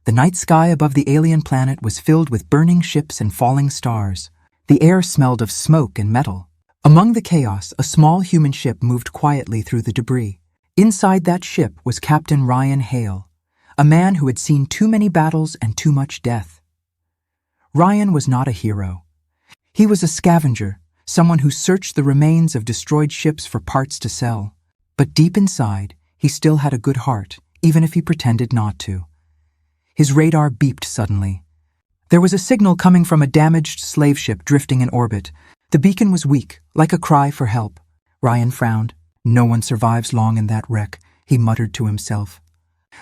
The night sky above the alien planet was filled with burning ships and falling stars. The air smelled of smoke and metal. Among the chaos, a small human ship moved quietly through the debris. Inside that ship was Captain Ryan Hale, a man who had seen too many battles and too much death. Ryan was not a hero. He was a scavenger, someone who searched the remains of destroyed ships for parts to sell. But deep inside, he still had a good heart, even if he pretended not to. His radar beeped suddenly. There was a signal coming from a damaged slave ship drifting in orbit. The beacon was weak, like a cry for help. Ryan frowned. No one survives long in that wreck, he muttered to himself.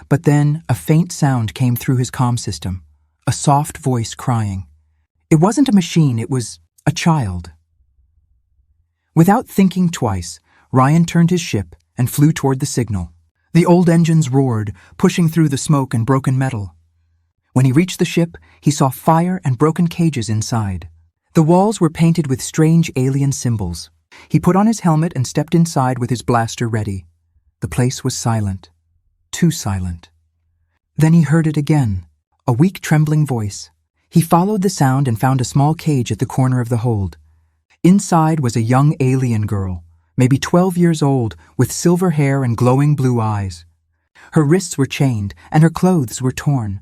But then a faint sound came through his comm system, a soft voice crying. It wasn't a machine, it was a child. Without thinking twice, Ryan turned his ship and flew toward the signal. The old engines roared, pushing through the smoke and broken metal. When he reached the ship, he saw fire and broken cages inside. The walls were painted with strange alien symbols. He put on his helmet and stepped inside with his blaster ready. The place was silent. Too silent. Then he heard it again, a weak, trembling voice. He followed the sound and found a small cage at the corner of the hold. Inside was a young alien girl, maybe 12 years old, with silver hair and glowing blue eyes. Her wrists were chained, and her clothes were torn.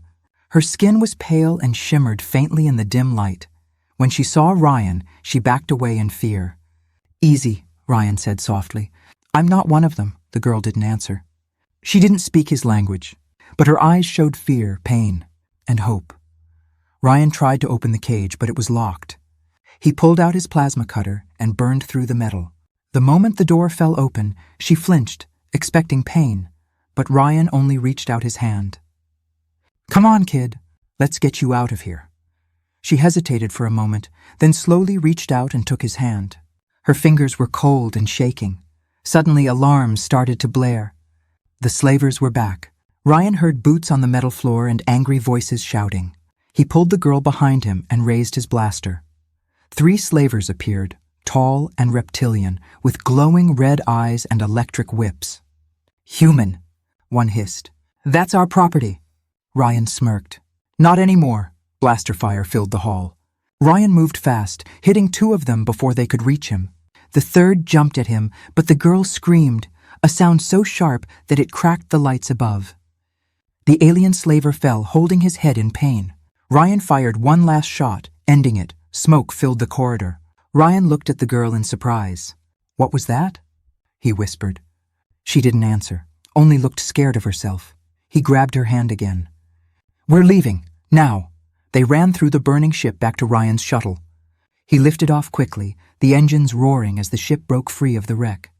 Her skin was pale and shimmered faintly in the dim light. When she saw Ryan, she backed away in fear. "Easy," Ryan said softly. "I'm not one of them." The girl didn't answer. She didn't speak his language, but her eyes showed fear, pain, and hope. Ryan tried to open the cage, but it was locked. He pulled out his plasma cutter and burned through the metal. The moment the door fell open, she flinched, expecting pain, but Ryan only reached out his hand. "Come on, kid. Let's get you out of here." She hesitated for a moment, then slowly reached out and took his hand. Her fingers were cold and shaking. Suddenly, alarms started to blare. The slavers were back. Ryan heard boots on the metal floor and angry voices shouting. He pulled the girl behind him and raised his blaster. 3 slavers appeared, tall and reptilian, with glowing red eyes and electric whips. "Human," one hissed. "That's our property." Ryan smirked. "Not anymore." Blaster fire filled the hall. Ryan moved fast, hitting 2 of them before they could reach him. The third jumped at him, but the girl screamed, a sound so sharp that it cracked the lights above. The alien slaver fell, holding his head in pain. Ryan fired one last shot, ending it. Smoke filled the corridor. Ryan looked at the girl in surprise. "What was that?" he whispered. She didn't answer, only looked scared of herself. He grabbed her hand again. "We're leaving, now." They ran through the burning ship back to Ryan's shuttle. He lifted off quickly, the engines roaring as the ship broke free of the wreck.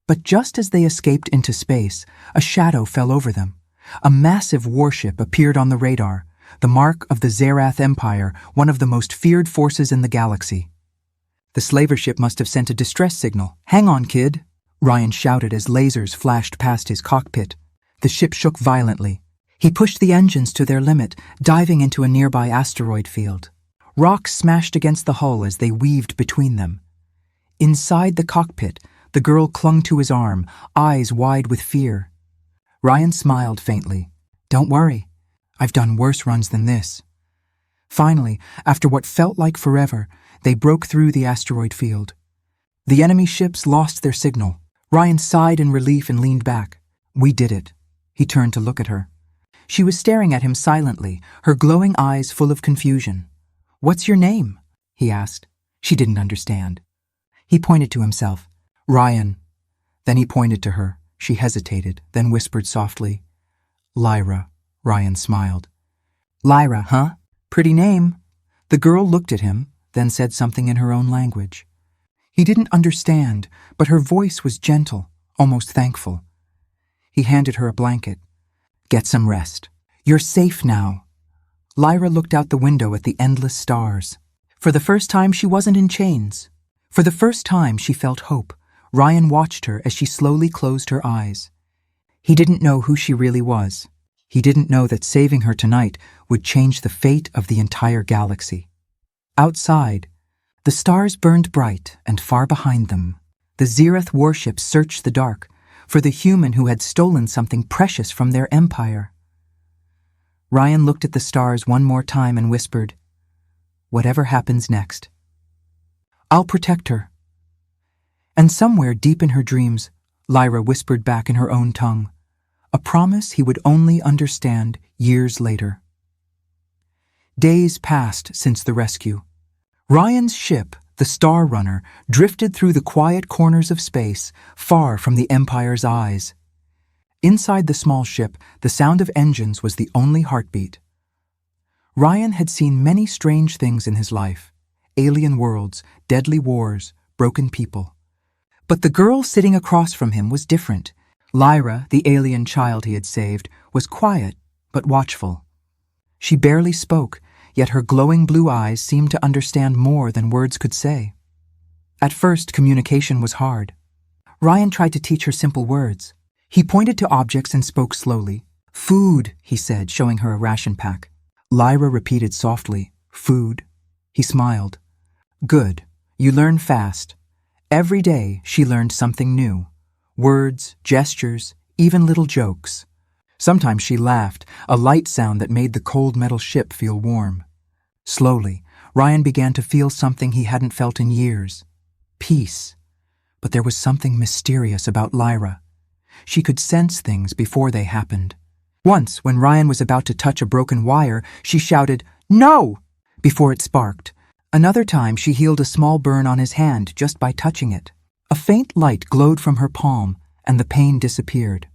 But just as they escaped into space, a shadow fell over them. A massive warship appeared on the radar, the mark of the Zerath Empire, one of the most feared forces in the galaxy. The slaver ship must have sent a distress signal. "Hang on, kid," Ryan shouted as lasers flashed past his cockpit. The ship shook violently. He pushed the engines to their limit, diving into a nearby asteroid field. Rocks smashed against the hull as they weaved between them. Inside the cockpit, the girl clung to his arm, eyes wide with fear. Ryan smiled faintly. "Don't worry. I've done worse runs than this." Finally, after what felt like forever, they broke through the asteroid field. The enemy ships lost their signal. Ryan sighed in relief and leaned back. "We did it." He turned to look at her. She was staring at him silently, her glowing eyes full of confusion. "What's your name?" he asked. She didn't understand. He pointed to himself. "Ryan." Then he pointed to her. She hesitated, then whispered softly. "Lyra." Ryan smiled. "Lyra, huh? Pretty name." The girl looked at him, then said something in her own language. He didn't understand, but her voice was gentle, almost thankful. He handed her a blanket. "Get some rest. You're safe now." Lyra looked out the window at the endless stars. For the first time, she wasn't in chains. For the first time, she felt hope. Ryan watched her as she slowly closed her eyes. He didn't know who she really was. He didn't know that saving her tonight would change the fate of the entire galaxy. Outside, the stars burned bright, and far behind them, the Zerath warship searched the dark for the human who had stolen something precious from their empire. Ryan looked at the stars one more time and whispered, "Whatever happens next, I'll protect her." And somewhere deep in her dreams, Lyra whispered back in her own tongue, a promise he would only understand years later. Days passed since the rescue. Ryan's ship, the Star Runner, drifted through the quiet corners of space, far from the Empire's eyes. Inside the small ship, the sound of engines was the only heartbeat. Ryan had seen many strange things in his life: alien worlds, deadly wars, broken people. But the girl sitting across from him was different. Lyra, the alien child he had saved, was quiet but watchful. She barely spoke, yet her glowing blue eyes seemed to understand more than words could say. At first, communication was hard. Ryan tried to teach her simple words. He pointed to objects and spoke slowly. "Food," he said, showing her a ration pack. Lyra repeated softly, "Food." He smiled. "Good. You learn fast." Every day, she learned something new. Words, gestures, even little jokes. Sometimes she laughed, a light sound that made the cold metal ship feel warm. Slowly, Ryan began to feel something he hadn't felt in years: peace. But there was something mysterious about Lyra. She could sense things before they happened. Once, when Ryan was about to touch a broken wire, she shouted, "No!" before it sparked. Another time, she healed a small burn on his hand just by touching it. A faint light glowed from her palm, and the pain disappeared.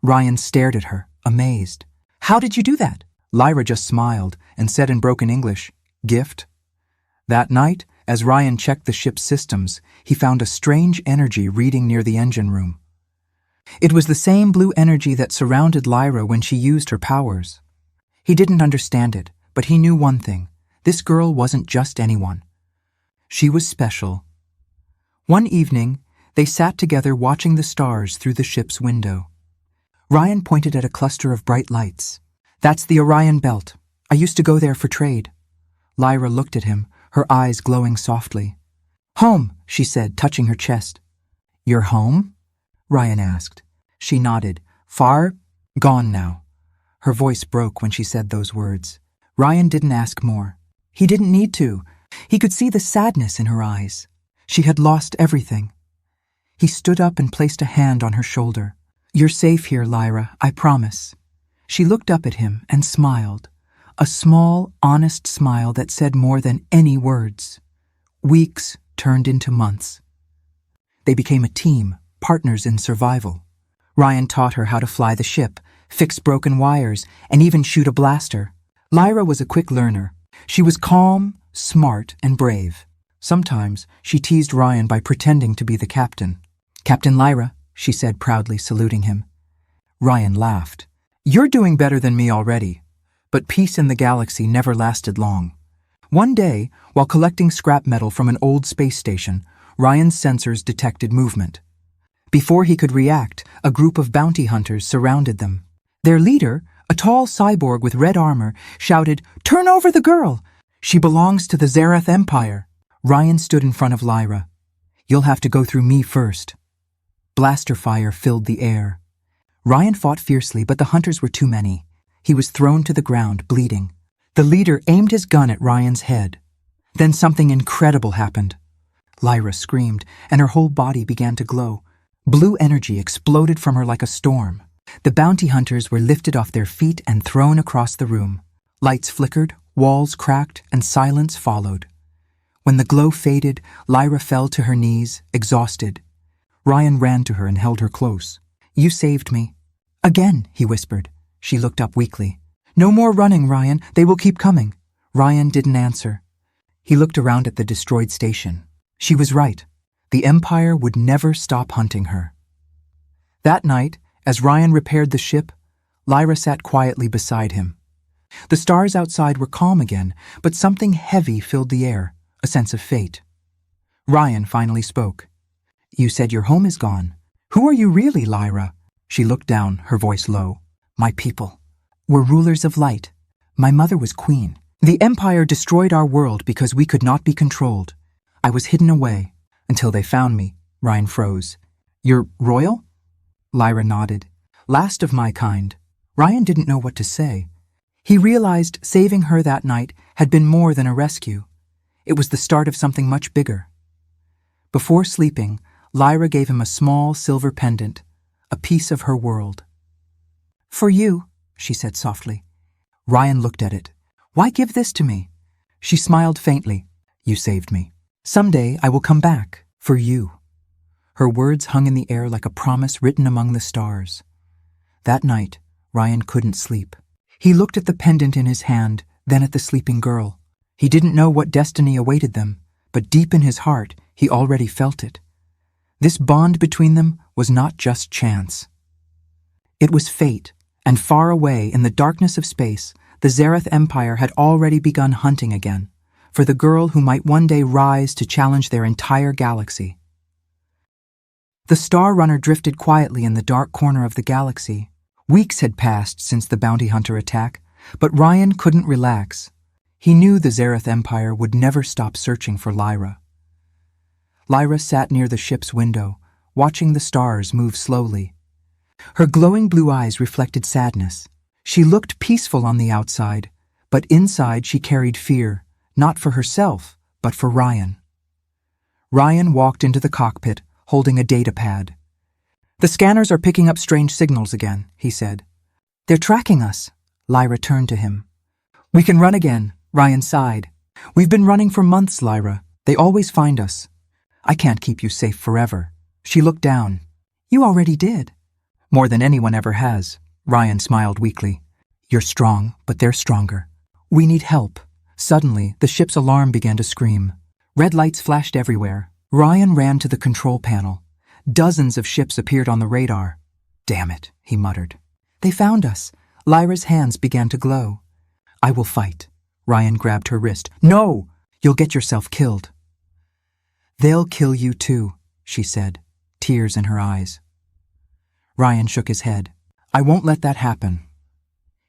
Ryan stared at her, amazed. "How did you do that?" Lyra just smiled and said in broken English, "Gift." That night, as Ryan checked the ship's systems, he found a strange energy reading near the engine room. It was the same blue energy that surrounded Lyra when she used her powers. He didn't understand it, but he knew one thing: this girl wasn't just anyone. She was special. One evening, they sat together watching the stars through the ship's window. Ryan pointed at a cluster of bright lights. "That's the Orion Belt. I used to go there for trade." Lyra looked at him, her eyes glowing softly. "Home," she said, touching her chest. "Your home?" Ryan asked. She nodded. "Far? Gone now." Her voice broke when she said those words. Ryan didn't ask more. He didn't need to. He could see the sadness in her eyes. She had lost everything. He stood up and placed a hand on her shoulder. "You're safe here, Lyra, I promise." She looked up at him and smiled, a small, honest smile that said more than any words. Weeks turned into months. They became a team, partners in survival. Ryan taught her how to fly the ship, fix broken wires, and even shoot a blaster. Lyra was a quick learner. She was calm, smart, and brave. Sometimes she teased Ryan by pretending to be the captain. "Captain Lyra," she said proudly, saluting him. Ryan laughed. "You're doing better than me already." But peace in the galaxy never lasted long. One day, while collecting scrap metal from an old space station, Ryan's sensors detected movement. Before he could react, a group of bounty hunters surrounded them. Their leader, a tall cyborg with red armor, shouted, "Turn over the girl! She belongs to the Zereth Empire." Ryan stood in front of Lyra. "You'll have to go through me first." Blaster fire filled the air. Ryan fought fiercely, but the hunters were too many. He was thrown to the ground, bleeding. The leader aimed his gun at Ryan's head. Then something incredible happened. Lyra screamed, and her whole body began to glow. Blue energy exploded from her like a storm. The bounty hunters were lifted off their feet and thrown across the room. Lights flickered, walls cracked, and silence followed. When the glow faded, Lyra fell to her knees, exhausted. Ryan ran to her and held her close. "You saved me." "Again," he whispered. She looked up weakly. "No more running, Ryan. They will keep coming." Ryan didn't answer. He looked around at the destroyed station. She was right. The Empire would never stop hunting her. That night, as Ryan repaired the ship, Lyra sat quietly beside him. The stars outside were calm again, but something heavy filled the air, a sense of fate. Ryan finally spoke. "You said your home is gone. Who are you really, Lyra?" She looked down, her voice low. "My people were rulers of light. My mother was queen. The Empire destroyed our world because we could not be controlled. I was hidden away until they found me." Ryan froze. "You're royal?" Lyra nodded. "Last of my kind." Ryan didn't know what to say. He realized saving her that night had been more than a rescue. It was the start of something much bigger. Before sleeping, Lyra gave him a small silver pendant, a piece of her world. "For you," she said softly. Ryan looked at it. "Why give this to me?" She smiled faintly. "You saved me. Someday I will come back, for you." Her words hung in the air like a promise written among the stars. That night, Ryan couldn't sleep. He looked at the pendant in his hand, then at the sleeping girl. He didn't know what destiny awaited them, but deep in his heart, he already felt it. This bond between them was not just chance. It was fate, and far away in the darkness of space, the Zareth Empire had already begun hunting again, for the girl who might one day rise to challenge their entire galaxy. The Star Runner drifted quietly in the dark corner of the galaxy. Weeks had passed since the bounty hunter attack, but Ryan couldn't relax. He knew the Zareth Empire would never stop searching for Lyra. Lyra sat near the ship's window, watching the stars move slowly. Her glowing blue eyes reflected sadness. She looked peaceful on the outside, but inside she carried fear, not for herself, but for Ryan. Ryan walked into the cockpit, holding a data pad. "The scanners are picking up strange signals again," he said. "They're tracking us." Lyra turned to him. "We can run again," Ryan sighed. "We've been running for months, Lyra. They always find us. I can't keep you safe forever." She looked down. "You already did." "More than anyone ever has." Ryan smiled weakly. "You're strong, but they're stronger. We need help." Suddenly, the ship's alarm began to scream. Red lights flashed everywhere. Ryan ran to the control panel. Dozens of ships appeared on the radar. "Damn it," he muttered. "They found us." Lyra's hands began to glow. "I will fight." Ryan grabbed her wrist. "No! You'll get yourself killed." "They'll kill you too," she said, tears in her eyes. Ryan shook his head. "I won't let that happen."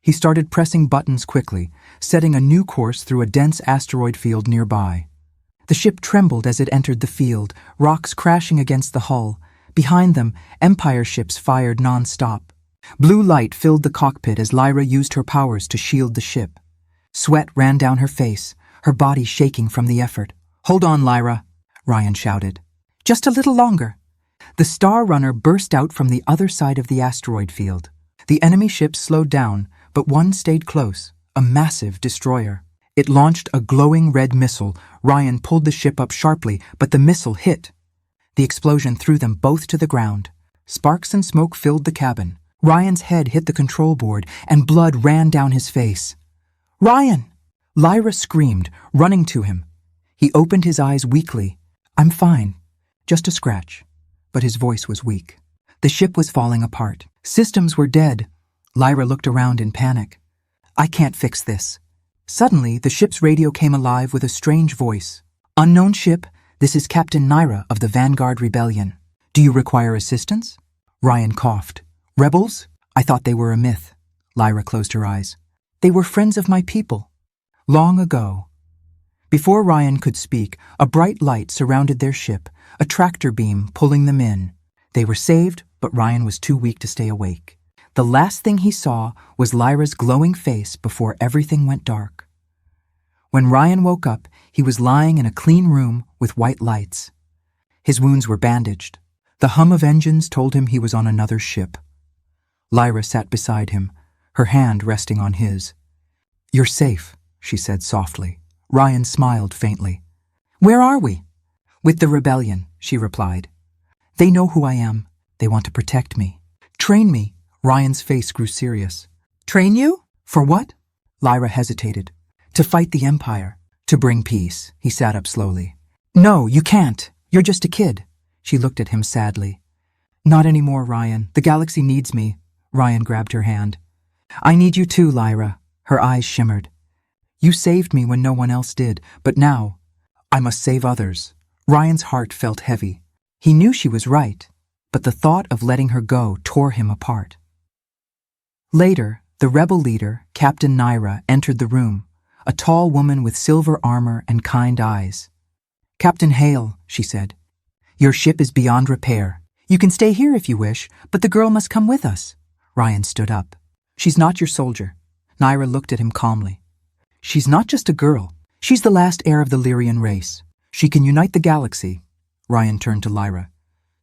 He started pressing buttons quickly, setting a new course through a dense asteroid field nearby. The ship trembled as it entered the field, rocks crashing against the hull. Behind them, Empire ships fired non-stop. Blue light filled the cockpit as Lyra used her powers to shield the ship. Sweat ran down her face, her body shaking from the effort. "Hold on, Lyra," Ryan shouted. "Just a little longer." The Star Runner burst out from the other side of the asteroid field. The enemy ships slowed down, but one stayed close, a massive destroyer. It launched a glowing red missile. Ryan pulled the ship up sharply, but the missile hit. The explosion threw them both to the ground. Sparks and smoke filled the cabin. Ryan's head hit the control board, and blood ran down his face. "Ryan!" Lyra screamed, running to him. He opened his eyes weakly. "I'm fine. Just a scratch." But his voice was weak. The ship was falling apart. Systems were dead. Lyra looked around in panic. "I can't fix this." Suddenly, the ship's radio came alive with a strange voice. "Unknown ship, this is Captain Nyra of the Vanguard Rebellion. Do you require assistance?" Ryan coughed. "Rebels? I thought they were a myth." Lyra closed her eyes. "They were friends of my people. Long ago." Before Ryan could speak, a bright light surrounded their ship, a tractor beam pulling them in. They were saved, but Ryan was too weak to stay awake. The last thing he saw was Lyra's glowing face before everything went dark. When Ryan woke up, he was lying in a clean room with white lights. His wounds were bandaged. The hum of engines told him he was on another ship. Lyra sat beside him, her hand resting on his. "You're safe," she said softly. Ryan smiled faintly. "Where are we?" "With the rebellion," she replied. "They know who I am. They want to protect me. Train me." Ryan's face grew serious. "Train you? For what?" Lyra hesitated. "To fight the Empire. To bring peace." He sat up slowly. "No, you can't. You're just a kid." She looked at him sadly. "Not anymore, Ryan. The galaxy needs me." Ryan grabbed her hand. "I need you too, Lyra." Her eyes shimmered. "You saved me when no one else did, but now I must save others." Ryan's heart felt heavy. He knew she was right, but the thought of letting her go tore him apart. Later, the rebel leader, Captain Nyra, entered the room, a tall woman with silver armor and kind eyes. "Captain Hale," she said, "your ship is beyond repair. You can stay here if you wish, but the girl must come with us." Ryan stood up. "She's not your soldier." Naira looked at him calmly. She's not just a girl. She's the last heir of the Lyrian race. She can unite the galaxy. Ryan turned to Lyra.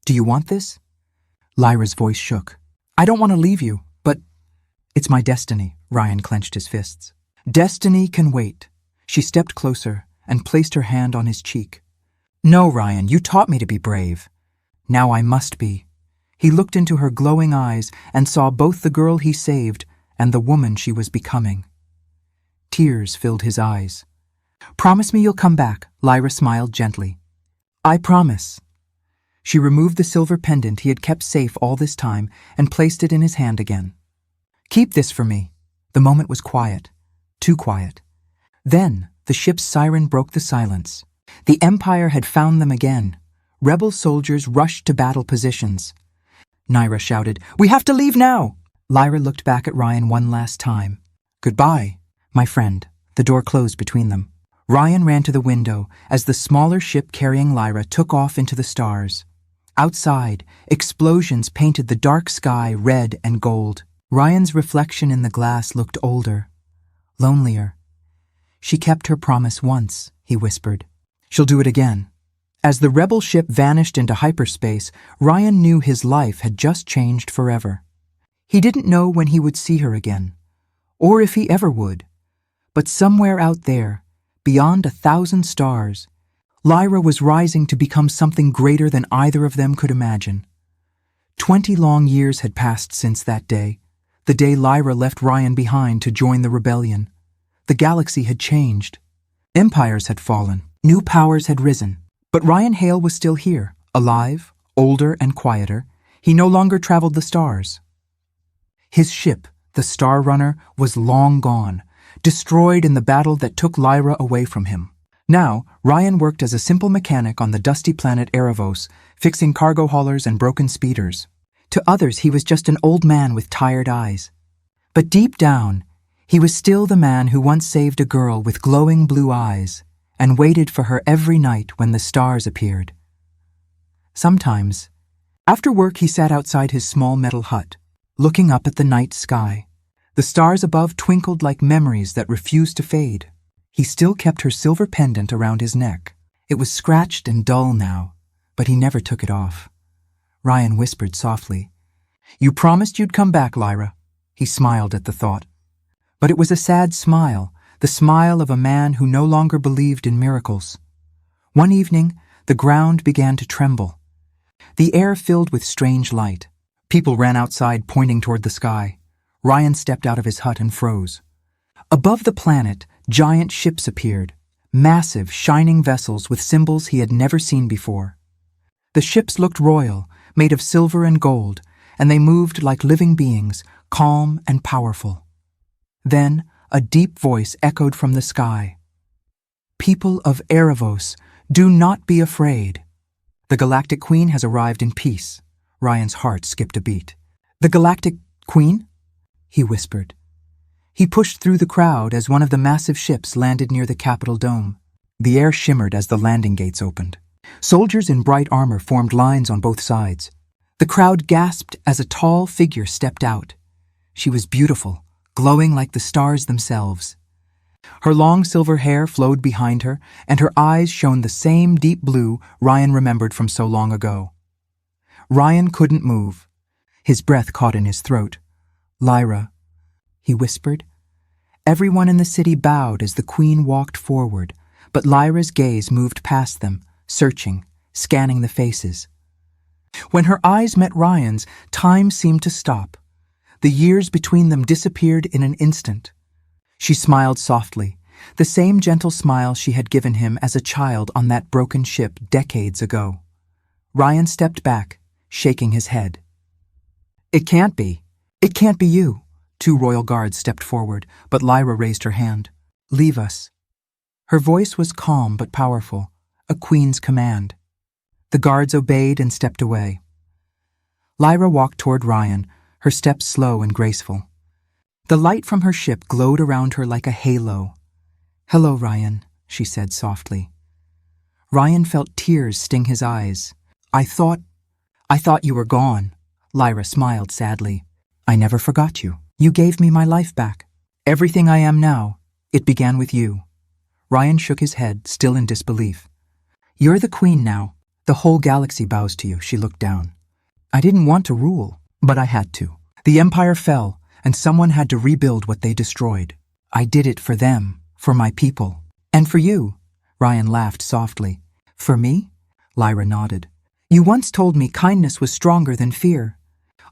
Do you want this? Lyra's voice shook. I don't want to leave you, but it's my destiny. Ryan clenched his fists. Destiny can wait. She stepped closer and placed her hand on his cheek. No, Ryan, you taught me to be brave. Now I must be. He looked into her glowing eyes and saw both the girl he saved and the woman she was becoming. Tears filled his eyes. Promise me you'll come back, Lyra smiled gently. I promise. She removed the silver pendant he had kept safe all this time and placed it in his hand again. Keep this for me. The moment was quiet. Too quiet. Then the ship's siren broke the silence. The Empire had found them again. Rebel soldiers rushed to battle positions. Naira shouted, We have to leave now! Lyra looked back at Ryan one last time. Goodbye, my friend. The door closed between them. Ryan ran to the window as the smaller ship carrying Lyra took off into the stars. Outside, explosions painted the dark sky red and gold. Ryan's reflection in the glass looked older, lonelier. She kept her promise once, he whispered. She'll do it again. As the rebel ship vanished into hyperspace, Ryan knew his life had just changed forever. He didn't know when he would see her again, or if he ever would. But somewhere out there, beyond 1,000 stars, Lyra was rising to become something greater than either of them could imagine. 20 long years had passed since that day, the day Lyra left Ryan behind to join the rebellion. The galaxy had changed. Empires had fallen. New powers had risen. But Ryan Hale was still here, alive, older and quieter. He no longer traveled the stars. His ship, the Star Runner, was long gone, destroyed in the battle that took Lyra away from him. Now, Ryan worked as a simple mechanic on the dusty planet Erebos, fixing cargo haulers and broken speeders. To others, he was just an old man with tired eyes. But deep down, he was still the man who once saved a girl with glowing blue eyes and waited for her every night when the stars appeared. Sometimes, after work, he sat outside his small metal hut, looking up at the night sky. The stars above twinkled like memories that refused to fade. He still kept her silver pendant around his neck. It was scratched and dull now, but he never took it off. Ryan whispered softly, You promised you'd come back, Lyra. He smiled at the thought. But it was a sad smile, the smile of a man who no longer believed in miracles. One evening, the ground began to tremble. The air filled with strange light. People ran outside, pointing toward the sky. Ryan stepped out of his hut and froze. Above the planet, giant ships appeared, massive, shining vessels with symbols he had never seen before. The ships looked royal, made of silver and gold, and they moved like living beings, calm and powerful. Then, a deep voice echoed from the sky. People of Erebos, do not be afraid. The Galactic Queen has arrived in peace. Ryan's heart skipped a beat. The Galactic Queen? He whispered. He pushed through the crowd as one of the massive ships landed near the Capitol dome. The air shimmered as the landing gates opened. Soldiers in bright armor formed lines on both sides. The crowd gasped as a tall figure stepped out. She was beautiful, glowing like the stars themselves. Her long silver hair flowed behind her, and her eyes shone the same deep blue Ryan remembered from so long ago. Ryan couldn't move. His breath caught in his throat. Lyra, he whispered. Everyone in the city bowed as the Queen walked forward, but Lyra's gaze moved past them, searching, scanning the faces. When her eyes met Ryan's, time seemed to stop. The years between them disappeared in an instant. She smiled softly, the same gentle smile she had given him as a child on that broken ship decades ago. Ryan stepped back, shaking his head. It can't be. It can't be you. 2 royal guards stepped forward, but Lyra raised her hand. Leave us. Her voice was calm but powerful, a queen's command. The guards obeyed and stepped away. Lyra walked toward Ryan, her steps slow and graceful. The light from her ship glowed around her like a halo. Hello, Ryan, she said softly. Ryan felt tears sting his eyes. I thought you were gone. Lyra smiled sadly. I never forgot you. You gave me my life back. Everything I am now, it began with you. Ryan shook his head, still in disbelief. You're the queen now. The whole galaxy bows to you, she looked down. I didn't want to rule, but I had to. The empire fell, and someone had to rebuild what they destroyed. I did it for them, for my people. And for you, Ryan laughed softly. For me? Lyra nodded. You once told me kindness was stronger than fear.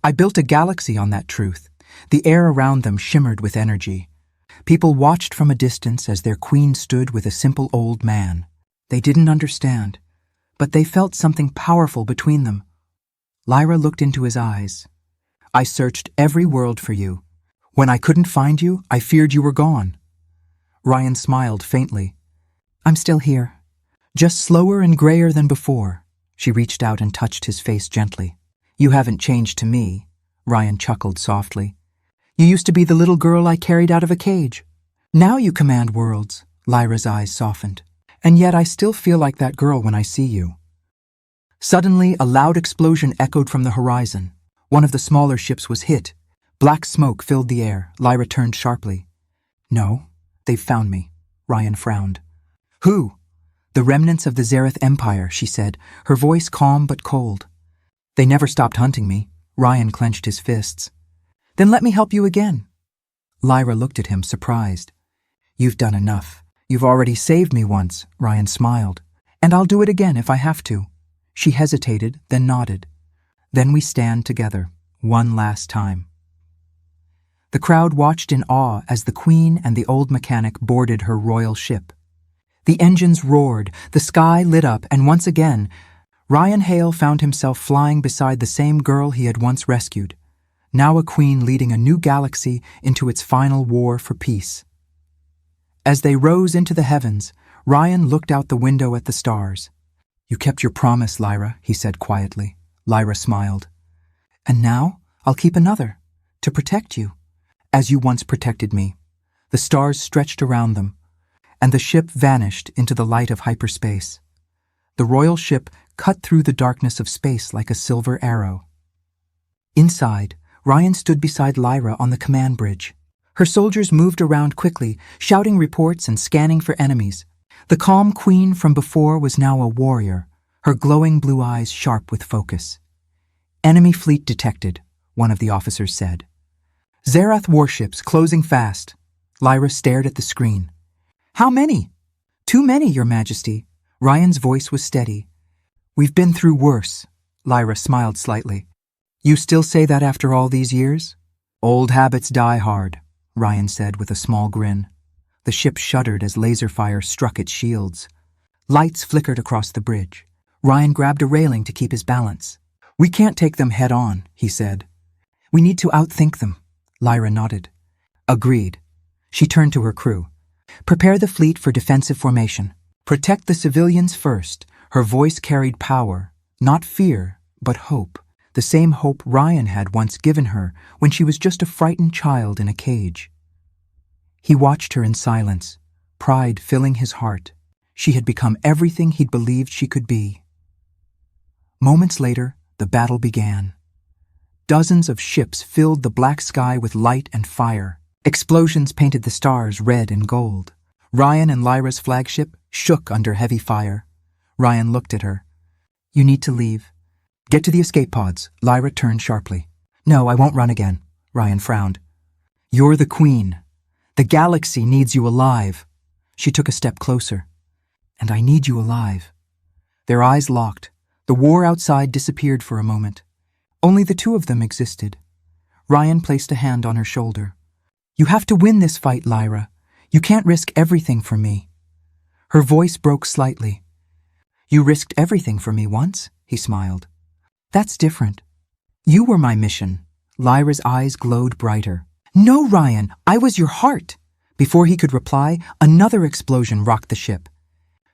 I built a galaxy on that truth. The air around them shimmered with energy. People watched from a distance as their queen stood with a simple old man. They didn't understand, but they felt something powerful between them. Lyra looked into his eyes. I searched every world for you. When I couldn't find you, I feared you were gone. Ryan smiled faintly. I'm still here, just slower and grayer than before. She reached out and touched his face gently. You haven't changed to me, Ryan chuckled softly. You used to be the little girl I carried out of a cage. Now you command worlds, Lyra's eyes softened. And yet I still feel like that girl when I see you. Suddenly, a loud explosion echoed from the horizon. One of the smaller ships was hit. Black smoke filled the air. Lyra turned sharply. No, they've found me, Ryan frowned. Who? The remnants of the Zareth Empire, she said, her voice calm but cold. They never stopped hunting me. Ryan clenched his fists. Then let me help you again. Lyra looked at him, surprised. You've done enough. You've already saved me once, Ryan smiled. And I'll do it again if I have to. She hesitated, then nodded. Then we stand together, one last time. The crowd watched in awe as the queen and the old mechanic boarded her royal ship. The engines roared, the sky lit up, and once again, Ryan Hale found himself flying beside the same girl he had once rescued, now a queen leading a new galaxy into its final war for peace. As they rose into the heavens, Ryan looked out the window at the stars. You kept your promise, Lyra, he said quietly. Lyra smiled. And now I'll keep another, to protect you, as you once protected me. The stars stretched around them, and the ship vanished into the light of hyperspace. The royal ship cut through the darkness of space like a silver arrow. Inside, Ryan stood beside Lyra on the command bridge. Her soldiers moved around quickly, shouting reports and scanning for enemies. The calm queen from before was now a warrior, her glowing blue eyes sharp with focus. Enemy fleet detected, one of the officers said. Zareth warships closing fast. Lyra stared at the screen. How many? Too many, Your Majesty. Ryan's voice was steady. We've been through worse. Lyra smiled slightly. You still say that after all these years? Old habits die hard, Ryan said with a small grin. The ship shuddered as laser fire struck its shields. Lights flickered across the bridge. Ryan grabbed a railing to keep his balance. We can't take them head on, he said. We need to outthink them. Lyra nodded. Agreed. She turned to her crew. Prepare the fleet for defensive formation. Protect the civilians first. Her voice carried power, not fear, but hope. The same hope Ryan had once given her when she was just a frightened child in a cage. He watched her in silence, pride filling his heart. She had become everything he'd believed she could be. Moments later, the battle began. Dozens of ships filled the black sky with light and fire. Explosions painted the stars red and gold. Ryan and Lyra's flagship shook under heavy fire. Ryan looked at her. You need to leave. Get to the escape pods. Lyra turned sharply. No, I won't run again. Ryan frowned. You're the queen. The galaxy needs you alive. She took a step closer. And I need you alive. Their eyes locked. The war outside disappeared for a moment. Only the two of them existed. Ryan placed a hand on her shoulder. You have to win this fight, Lyra. You can't risk everything for me. Her voice broke slightly. You risked everything for me once, he smiled. That's different. You were my mission. Lyra's eyes glowed brighter. No, Ryan, I was your heart. Before he could reply, another explosion rocked the ship.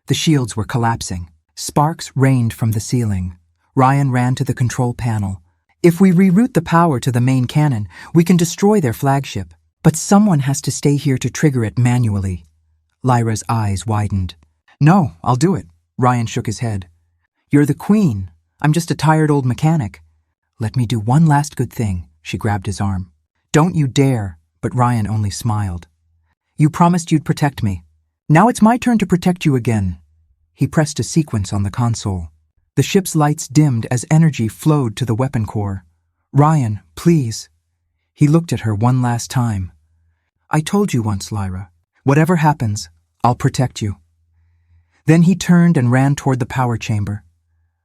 The shields were collapsing. Sparks rained from the ceiling. Ryan ran to the control panel. If we reroute the power to the main cannon, we can destroy their flagship. But someone has to stay here to trigger it manually. Lyra's eyes widened. No, I'll do it. Ryan shook his head. You're the queen. I'm just a tired old mechanic. Let me do one last good thing. She grabbed his arm. Don't you dare but Ryan only smiled. You promised you'd protect me. Now it's my turn to protect you again. He pressed a sequence on the console. The ship's lights dimmed as energy flowed to the weapon core. Ryan, please. He looked at her one last time. I told you once, Lyra. Whatever happens, I'll protect you. Then he turned and ran toward the power chamber.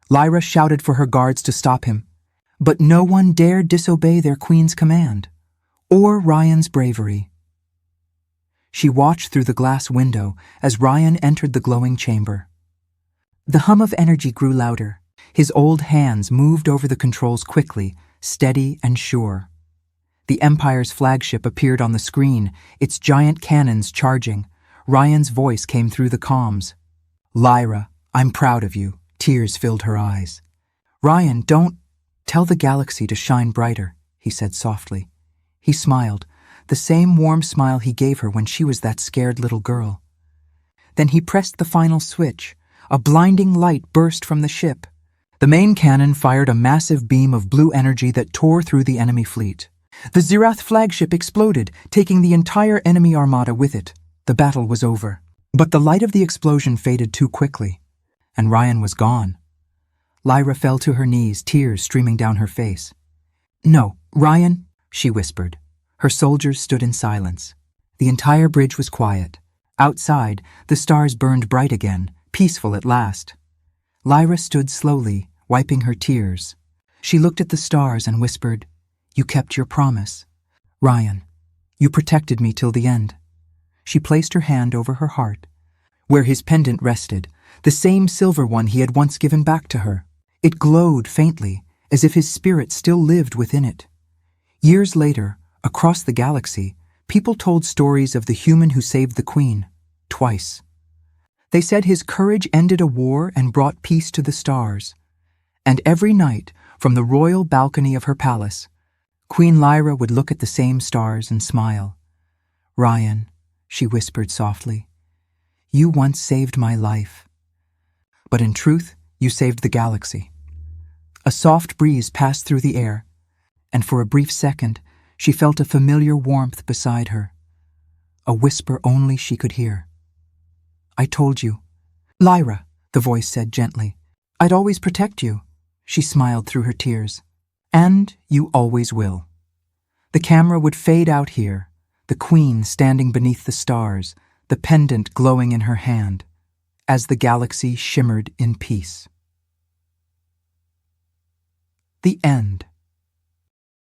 Lyra shouted for her guards to stop him, but no one dared disobey their queen's command, or Ryan's bravery. She watched through the glass window as Ryan entered the glowing chamber. The hum of energy grew louder. His old hands moved over the controls quickly, steady and sure. The Empire's flagship appeared on the screen, its giant cannons charging. Ryan's voice came through the comms. Lyra, I'm proud of you. Tears filled her eyes. Ryan, don't tell the galaxy to shine brighter, he said softly. He smiled, the same warm smile he gave her when she was that scared little girl. Then he pressed the final switch. A blinding light burst from the ship. The main cannon fired a massive beam of blue energy that tore through the enemy fleet. The Zirath flagship exploded, taking the entire enemy armada with it. The battle was over. But the light of the explosion faded too quickly, and Ryan was gone. Lyra fell to her knees, tears streaming down her face. No, Ryan, she whispered. Her soldiers stood in silence. The entire bridge was quiet. Outside, the stars burned bright again, peaceful at last. Lyra stood slowly, wiping her tears. She looked at the stars and whispered, You kept your promise. Ryan, you protected me till the end. She placed her hand over her heart, where his pendant rested, the same silver one he had once given back to her. It glowed faintly, as if his spirit still lived within it. Years later, across the galaxy, people told stories of the human who saved the Queen, twice. They said his courage ended a war and brought peace to the stars. And every night, from the royal balcony of her palace, Queen Lyra would look at the same stars and smile. Ryan, she whispered softly, you once saved my life. But in truth, you saved the galaxy. A soft breeze passed through the air, and for a brief second, she felt a familiar warmth beside her, a whisper only she could hear. I told you. Lyra, the voice said gently. I'd always protect you. She smiled through her tears. And you always will. The camera would fade out here, the Queen standing beneath the stars, the pendant glowing in her hand, as the galaxy shimmered in peace. The end.